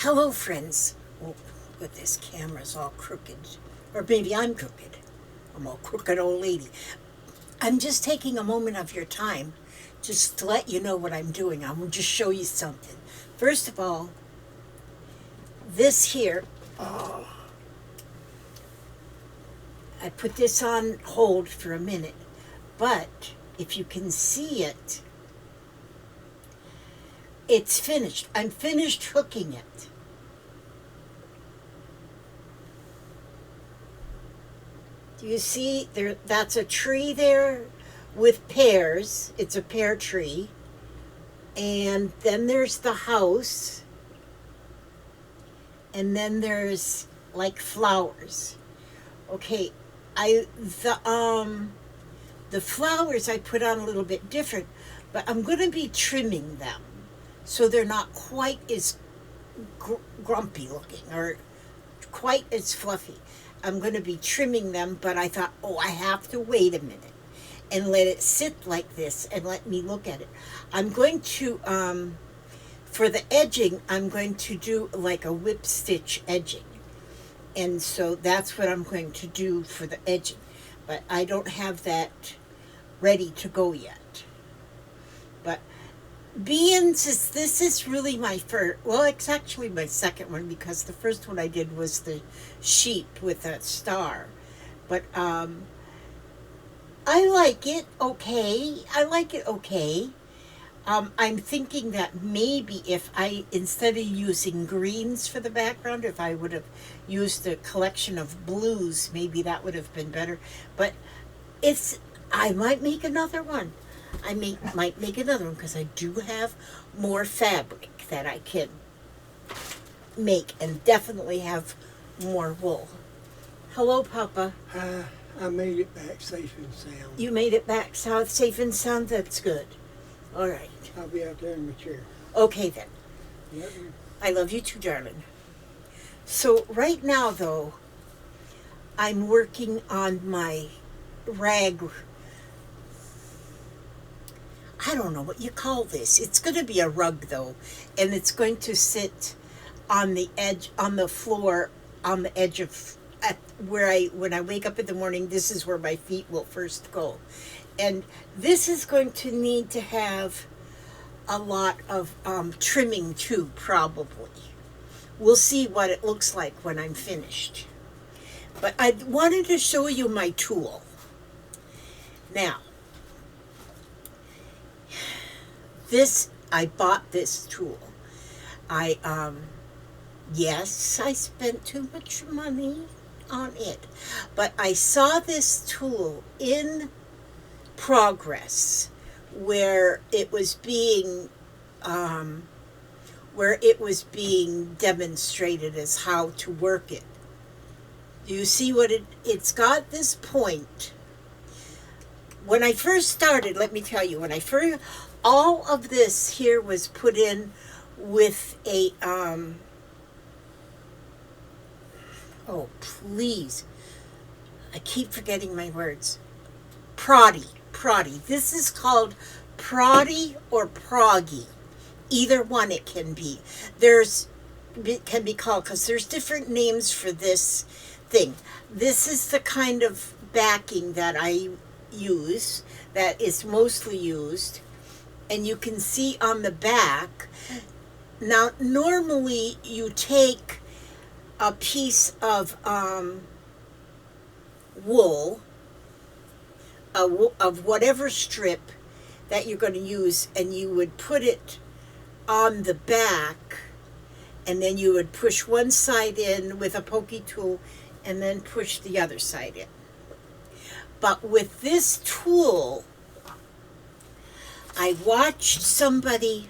Hello, friends. Oh, look, this camera's all crooked. Or maybe I'm crooked. I'm a crooked old lady. I'm just taking a moment of your time just to let you know what I'm doing. I'm going to just show you something. First of all, this here, I put this on hold for a minute. But if you can see it, it's finished. I'm finished hooking it. Do you see there? That's a tree there with pears. It's a pear tree. And then there's the house. And then there's like flowers. Okay, the flowers I put on a little bit different, but I'm going to be trimming them so they're not quite as grumpy looking or quite as fluffy. I'm going to be trimming them, but I thought, I have to wait a minute and let it sit like this and let me look at it. I'm going to, for the edging, I'm going to do like a whip stitch edging. And so that's what I'm going to do for the edging. But I don't have that ready to go yet. But this is really my first, well, it's actually my second one because the first one I did was the sheep with a star. But I like it okay. I'm thinking that maybe if instead of using greens for the background, if I would have used a collection of blues, maybe that would have been better. But I might make another one. Might make another one because I do have more fabric that I can make and definitely have more wool. Hello, Papa. I made it back safe and sound. You made it back safe and sound? That's good. All right. I'll be out there in my chair. Okay, then. Yep. I love you too, darling. So right now, though, I'm working on my rag. I don't know what you call this. It's going to be a rug, though, and it's going to sit on the edge, on the floor, on the edge of when I wake up in the morning, this is where my feet will first go. And this is going to need to have a lot of trimming too, probably. We'll see what it looks like when I'm finished. But I wanted to show you my tool. Now, I bought this tool. Yes, I spent too much money on it. But I saw this tool in progress where it was being demonstrated as how to work it. Do you see what it's got this point? When I first started, let me tell you, all of this here was put in with a please, I keep forgetting my words. Proddy. This is called Proddy or Proggy. Either one it can be. It can be called, because there's different names for this thing. This is the kind of backing that I use, that is mostly used. And you can see on the back, now normally you take a piece of wool, of whatever strip that you're going to use, and you would put it on the back, and then you would push one side in with a pokey tool and then push the other side in. But with this tool, I watched somebody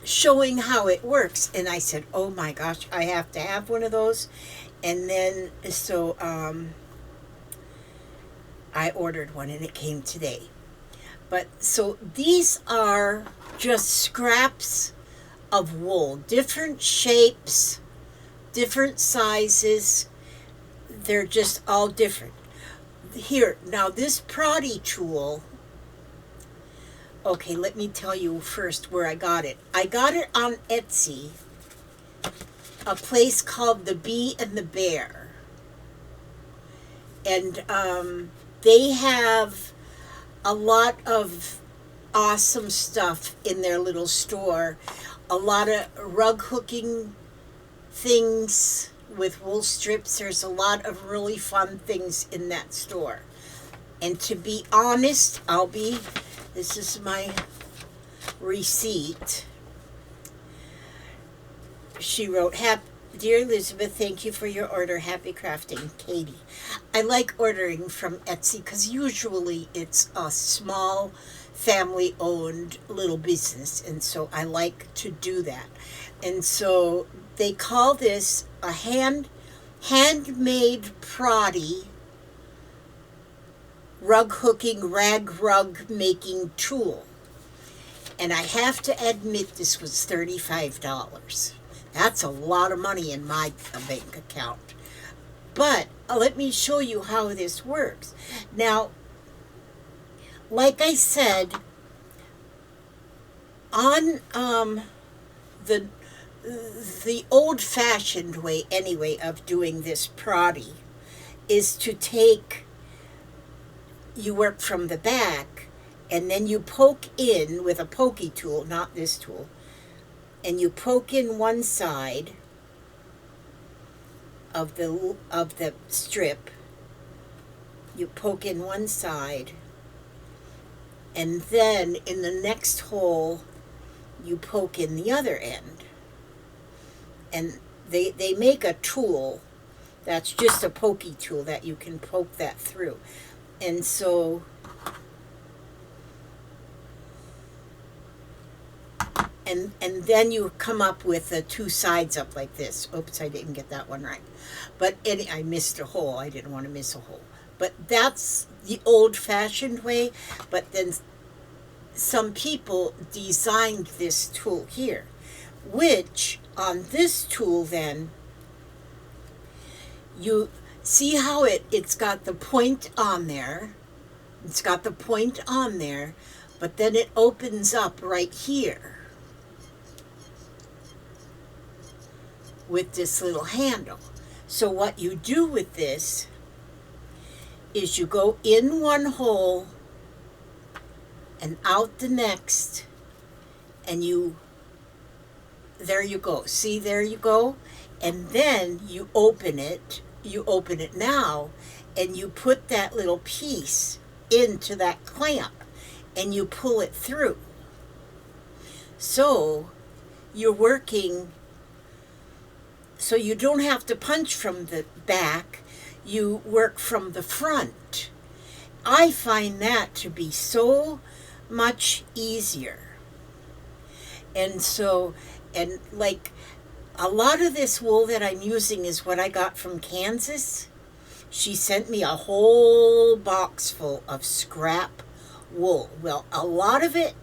showing how it works, and I said, oh my gosh, I have to have one of those. And then so I ordered one, and it came today. But so these are just scraps of wool, different shapes, different sizes. They're just all different. Here, now this Proddy tool Okay, let me tell you first where I got it. I got it on Etsy, a place called The Bee and the Bear. And they have a lot of awesome stuff in their little store. A lot of rug hooking things with wool strips. There's a lot of really fun things in that store. And to be honest, this is my receipt. She wrote, Dear Elizabeth, thank you for your order. Happy crafting, Katie. I like ordering from Etsy because usually it's a small family-owned little business, and so I like to do that. And so they call this a handmade Proddy rug hooking, rug making tool. And I have to admit, this was $35. That's a lot of money in my bank account. But let me show you how this works. Now, like I said, on the old-fashioned way, anyway, of doing this Proddy is to you work from the back, and then you poke in with a pokey tool, not this tool, and you poke in one side of the strip. You poke in one side, and then in the next hole you poke in the other end. And they make a tool that's just a pokey tool that you can poke that through. And so and then you come up with the two sides up like this. Oops, I didn't get that one right. But I missed a hole. I didn't want to miss a hole. But that's the old-fashioned way. But then some people designed this tool here, which on this tool then, you see how it's got the point on there. It's got the point on there, but then it opens up right here with this little handle. So what you do with this is you go in one hole and out the next, and there you go. See, there you go. And then you open it now, and you put that little piece into that clamp, and you pull it through. So you're working, so you don't have to punch from the back, you work from the front. I find that to be so much easier. And so, and like a lot of this wool that I'm using is what I got from Kansas. She sent me a whole box full of scrap wool. Well, a lot of it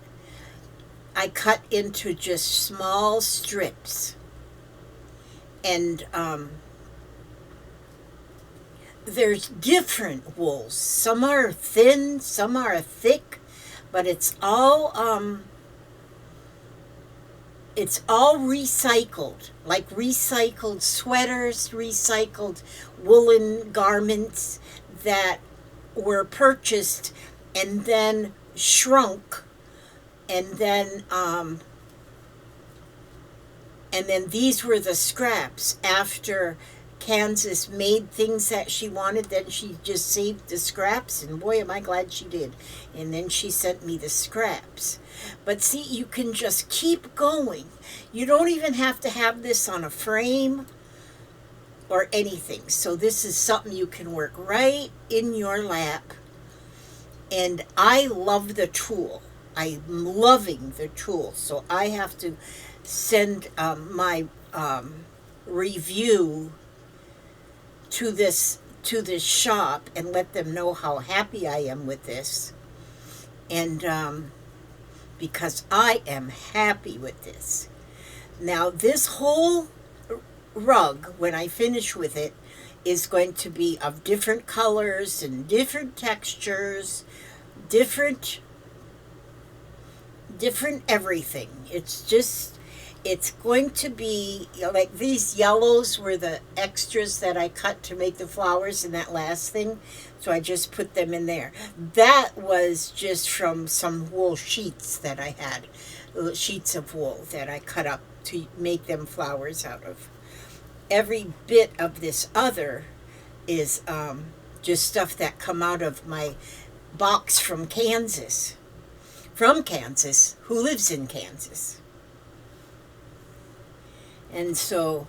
I cut into just small strips. And there's different wools. Some are thin, some are thick, but it's all recycled, like recycled sweaters, recycled woolen garments that were purchased and then shrunk, and then these were the scraps. After Kansas made things that she wanted, then she just saved the scraps, and boy, am I glad she did. And then she sent me the scraps. But see, you can just keep going. You don't even have to have this on a frame or anything. So this is something you can work right in your lap. And I love the tool. I'm loving the tool. So I have to send my review to this shop and let them know how happy I am with this, and because I am happy with this. Now this whole rug, when I finish with it, is going to be of different colors and different textures, different different everything. It's going to be, like these yellows were the extras that I cut to make the flowers in that last thing. So I just put them in there. That was just from some wool sheets that I had, little sheets of wool that I cut up to make them flowers out of. Every bit of this other is just stuff that come out of my box from Kansas. From Kansas, who lives in Kansas. And so,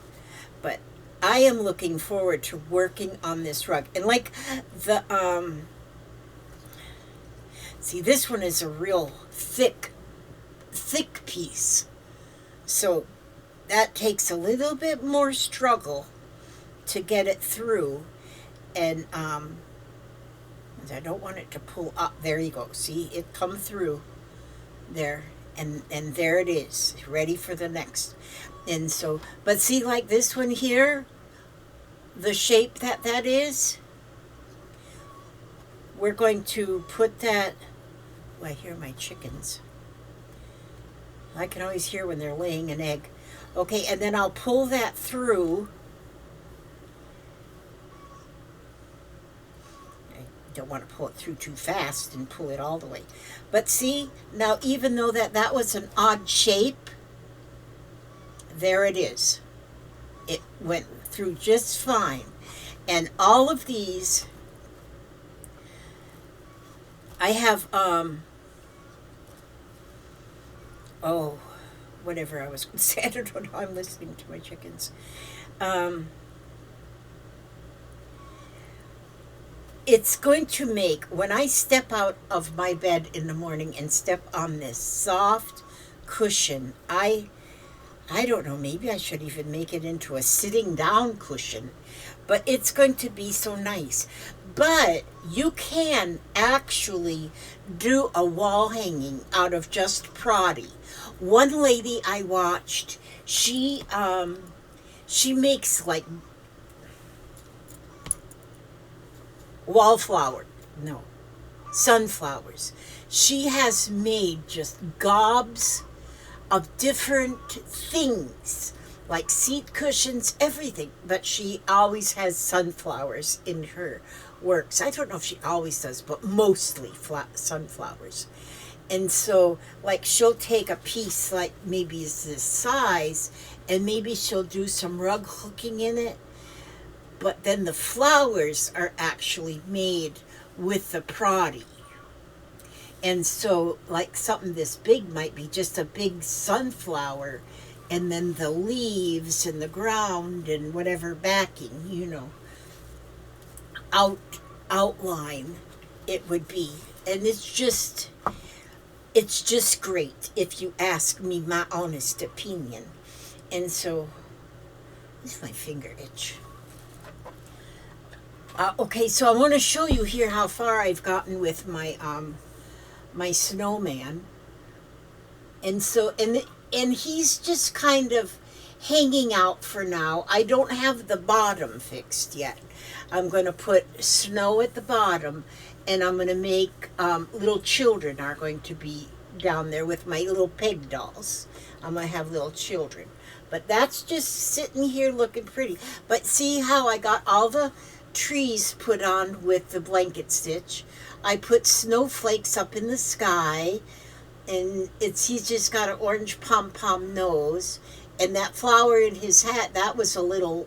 but I am looking forward to working on this rug. And like the, see, this one is a real thick piece. So that takes a little bit more struggle to get it through. And I don't want it to pull up. There you go. See, it come through there. And there it is, ready for the next. And so, but see, like this one here, the shape that is, we're going to put that, oh, I hear my chickens. I can always hear when they're laying an egg. Okay, and then I'll pull that through. I don't want to pull it through too fast and pull it all the way. But see, now even though that was an odd shape, there it is. It went through just fine. And all of these, I have, oh, whatever I was going to say. I don't know how I'm listening to my chickens. It's going to make, when I step out of my bed in the morning and step on this soft cushion, I don't know, maybe I should even make it into a sitting down cushion, but it's going to be so nice. But you can actually do a wall hanging out of just Proddy. One lady I watched, she makes like sunflowers. She has made just gobs of different things, like seat cushions, everything. But she always has sunflowers in her works. I don't know if she always does, but mostly sunflowers. And so, like, she'll take a piece, like maybe is this size, and maybe she'll do some rug hooking in it. But then the flowers are actually made with the Proddy. And so, like, something this big might be just a big sunflower, and then the leaves and the ground and whatever backing, outline it would be. And it's just great if you ask me my honest opinion. And so, where's my finger itch? Okay, so I want to show you here how far I've gotten with my my snowman. And so, and he's just kind of hanging out for now. I don't have the bottom fixed yet. I'm going to put snow at the bottom, and I'm going to make little children are going to be down there with my little peg dolls. I'm going to have little children. But that's just sitting here looking pretty. But see how I got all the trees put on with the blanket stitch. I put snowflakes up in the sky, and he's just got an orange pom-pom nose, and that flower in his hat, that was a little,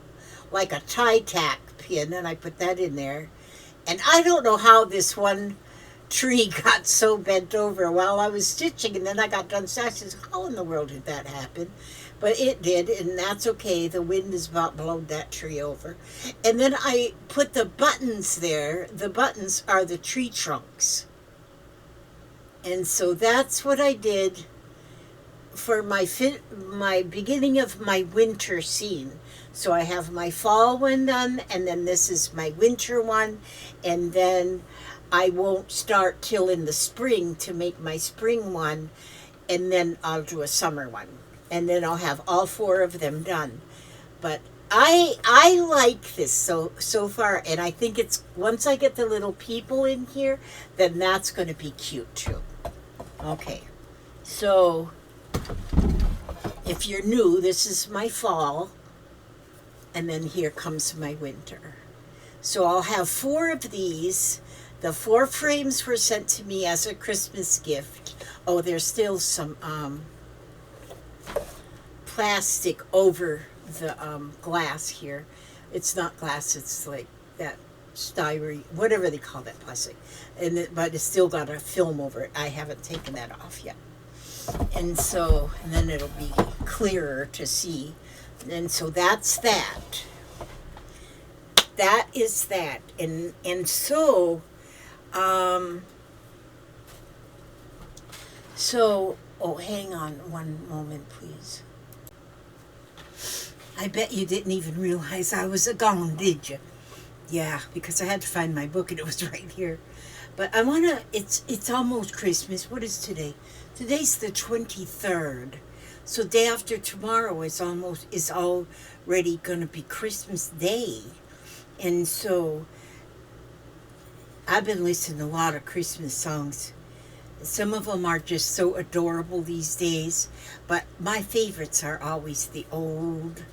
like a tie-tack pin, and I put that in there. And I don't know how this one tree got so bent over while I was stitching, and then I got done stitching. How in the world did that happen? But it did, and that's okay. The wind has about blown that tree over. And then I put the buttons there. The buttons are the tree trunks. And so that's what I did for my beginning of my winter scene. So I have my fall one done, and then this is my winter one, and then I won't start till in the spring to make my spring one, and then I'll do a summer one. And then I'll have all 4 of them done. But I like this so far, and I think it's, once I get the little people in here, then that's going to be cute too. Okay, So, if you're new, this is my fall, and then here comes my winter. So I'll have 4 of these. The 4 frames were sent to me as a Christmas gift. Oh, there's still some plastic over the glass here. It's not glass, it's like that styrene, whatever they call that plastic. But it's still got a film over it. I haven't taken that off yet. And then it'll be clearer to see. And so that's that. That is that. So, oh, hang on one moment, please. I bet you didn't even realize I was gone, did you? Yeah, because I had to find my book and it was right here. But it's almost Christmas. What is today? Today's the 23rd. So day after tomorrow is already going to be Christmas Day. And so I've been listening to a lot of Christmas songs. Some of them are just so adorable these days, but my favorites are always the old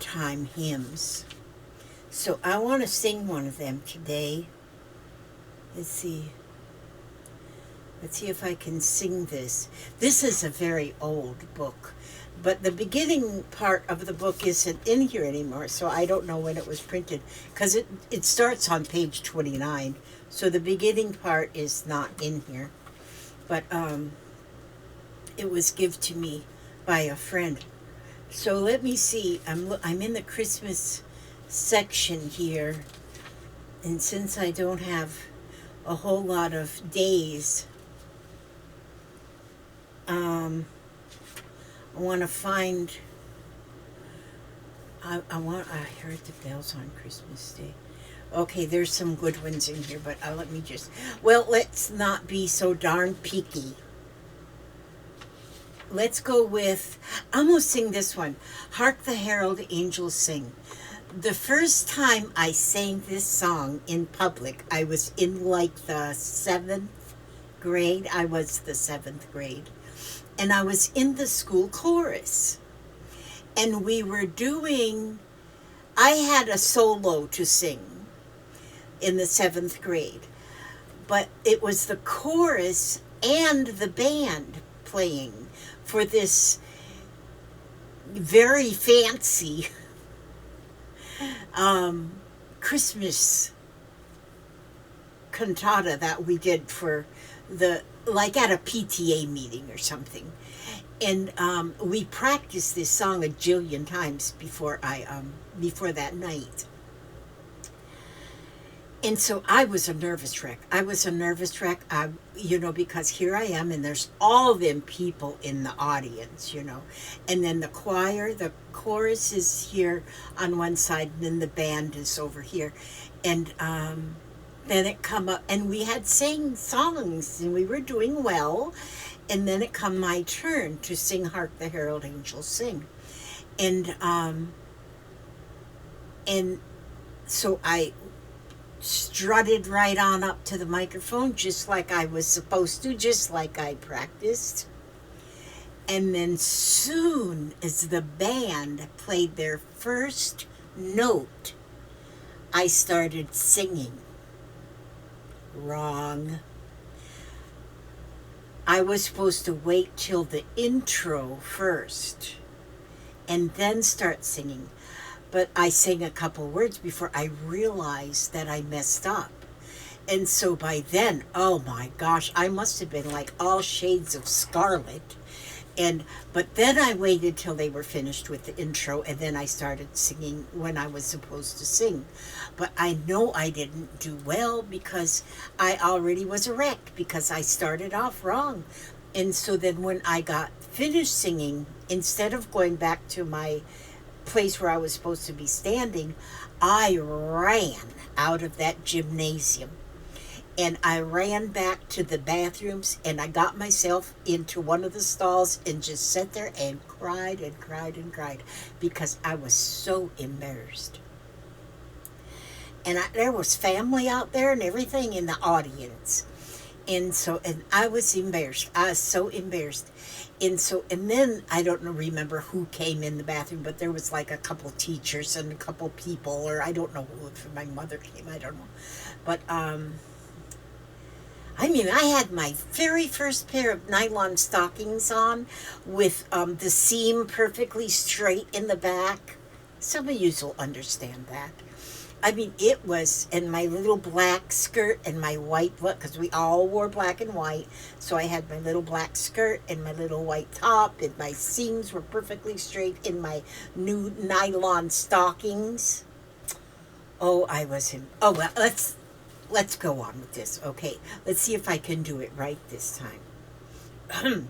time hymns. So I want to sing one of them today. Let's see if I can sing this. This is a very old book, but the beginning part of the book isn't in here anymore, so I don't know when it was printed, because it starts on page 29, so the beginning part is not in here. But it was given to me by a friend. So let me see. I'm in the Christmas section here, and since I don't have a whole lot of days, I want to find. I heard the bells on Christmas Day. Okay, there's some good ones in here, but let's not be so darn picky. Let's go with, I'm going to sing this one. Hark the Herald Angels Sing. The first time I sang this song in public, I was in like the 7th grade. I was the 7th grade. And I was in the school chorus. And we were I had a solo to sing in the 7th grade. But it was the chorus and the band playing for this very fancy Christmas cantata that we did for like at a PTA meeting or something. And we practiced this song a jillion times before that night. And so I was a nervous wreck. Because here I am, and there's all them people in the audience, And then the chorus is here on one side, and then the band is over here. And then it come up, and we had sang songs, and we were doing well. And then it come my turn to sing Hark the Herald Angels Sing. And so I strutted right on up to the microphone, just like I was supposed to, just like I practiced. And then soon as the band played their first note, I started singing. Wrong. I was supposed to wait till the intro first and then start singing. But I sang a couple words before I realized that I messed up. And so by then, oh my gosh, I must have been like all shades of scarlet. But then I waited till they were finished with the intro, and then I started singing when I was supposed to sing. But I know I didn't do well because I already was a wreck, because I started off wrong. And so then when I got finished singing, instead of going back to my place where I was supposed to be standing, I ran out of that gymnasium. And I ran back to the bathrooms, and I got myself into one of the stalls and just sat there and cried and cried and cried because I was so embarrassed. And there was family out there and everything in the audience. and I was embarrassed. I was so embarrassed. And then I don't remember who came in the bathroom, but there was like a couple teachers and a couple people, or I don't know who, if my mother came, I don't know. But I mean, I had my very first pair of nylon stockings on with the seam perfectly straight in the back. Some of you will understand that. I mean, it was, and my little black skirt and my white, because we all wore black and white. So I had my little black skirt and my little white top, and my seams were perfectly straight in my new nylon stockings. Oh, I was him. Oh, well, let's go on with this. Okay, let's see if I can do it right this time.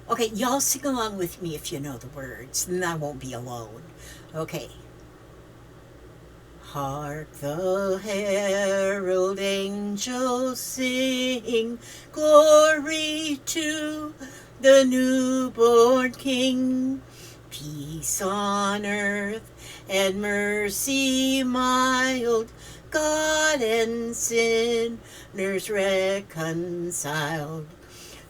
Okay, y'all sing along with me if you know the words, and I won't be alone. Okay. Hark the herald angels sing, glory to the newborn King. Peace on earth and mercy mild, God and sinners reconciled.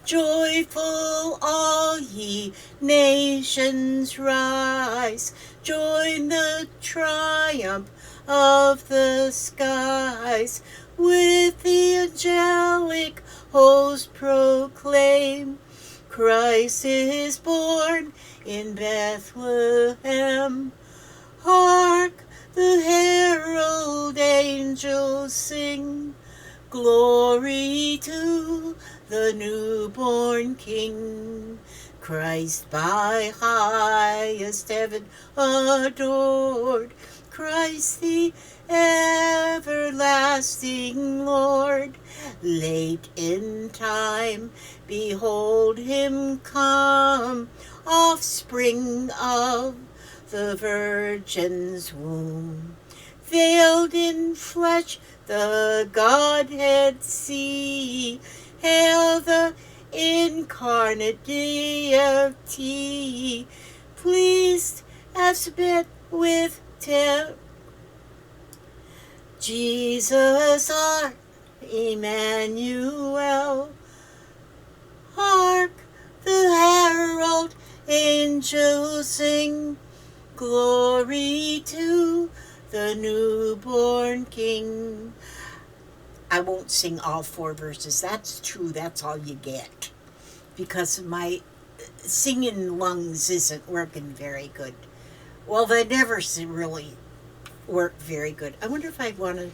Joyful all ye nations rise, join the triumph of the skies, with the angelic host proclaim, Christ is born in Bethlehem. Hark, the herald angels sing, glory to the newborn King. Christ by highest heaven adored, Christ the everlasting Lord. Late in time, behold him come, offspring of the Virgin's womb. Veiled in flesh, the Godhead see. Hail the incarnate deity, pleased as bit with Jesus our Emmanuel. Hark, the herald angels sing, glory to the newborn King. I won't sing all 4 verses. That's true. That's all you get. Because my singing lungs isn't working very good. Well, they never really work very good. I wonder if I want to...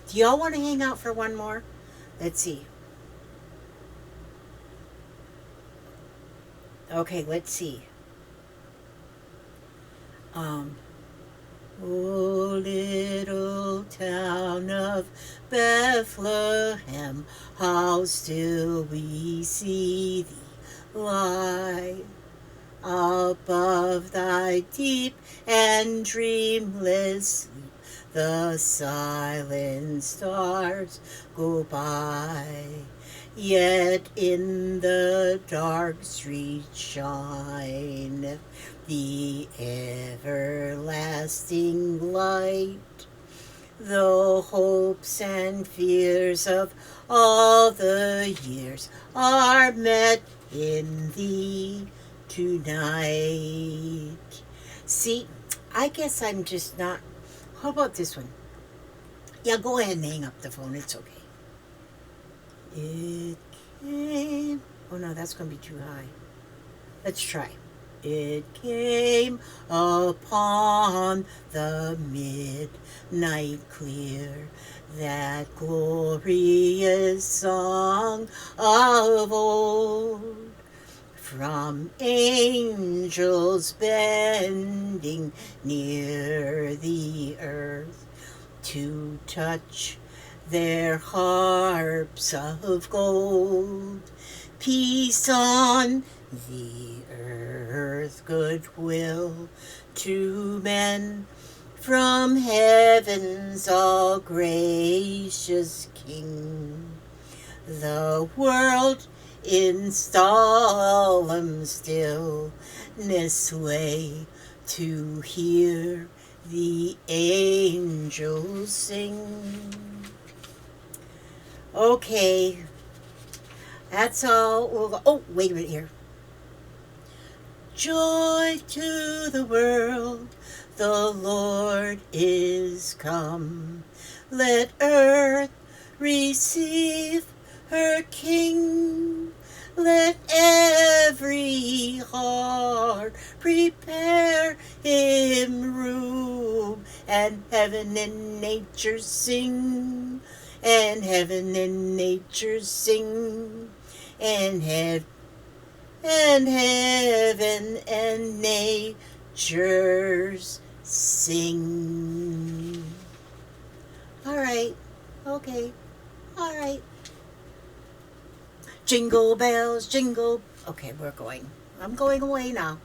Do y'all want to hang out for one more? Let's see. Okay, let's see. O little town of Bethlehem, how still we see thee lie. Above thy deep and dreamless sleep, the silent stars go by. Yet in the dark street shine the everlasting light. The hopes and fears of all the years are met in thee tonight. See, I guess I'm just not... How about this one? Yeah, go ahead and hang up the phone. It's okay. It came... Oh no, that's going to be too high. Let's try. It came upon the midnight clear, that glorious song of old, from angels bending near the earth to touch their harps of gold. Peace on the earth, goodwill to men, from heaven's all gracious King. The world in solemn stillness lay to hear the angels sing. Okay, That's all. We'll go. Oh, wait a minute here. Joy to the world, the Lord is come. Let earth receive her King. Let every heart prepare him room, and heaven and nature sing, and heaven and nature sing, and heaven and nature's sing. All right. Okay. All right. Jingle bells, jingle. Okay, we're going. I'm going away now.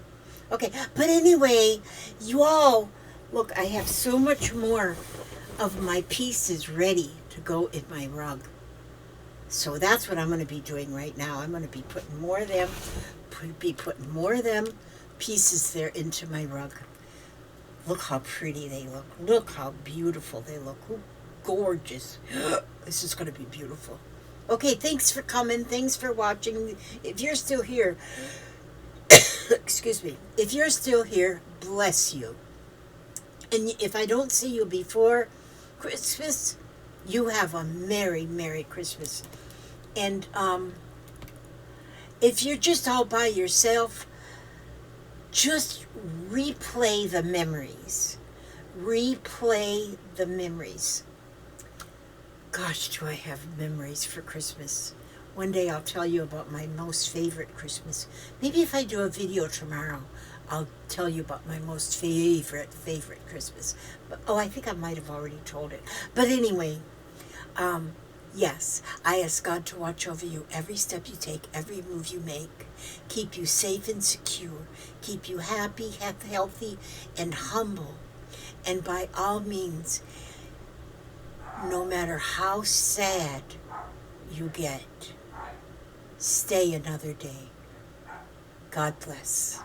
Okay, but anyway, you all, look, I have so much more of my pieces ready to go in my rug. So that's what I'm going to be doing right now. I'm going to be putting more of them, pieces there into my rug. Look how pretty they look. Look how beautiful they look. Oh, gorgeous. This is going to be beautiful. Okay, thanks for coming. Thanks for watching. If you're still here, excuse me. If you're still here, bless you. And if I don't see you before Christmas, you have a Merry, Merry Christmas. And if you're just all by yourself, just replay the memories. Replay the memories. Gosh, do I have memories for Christmas. One day I'll tell you about my most favorite Christmas. Maybe if I do a video tomorrow, I'll tell you about my most favorite Christmas. But, I think I might have already told it. But anyway, yes, I ask God to watch over you every step you take, every move you make, keep you safe and secure, keep you happy, healthy, and humble. And by all means, no matter how sad you get, stay another day. God bless.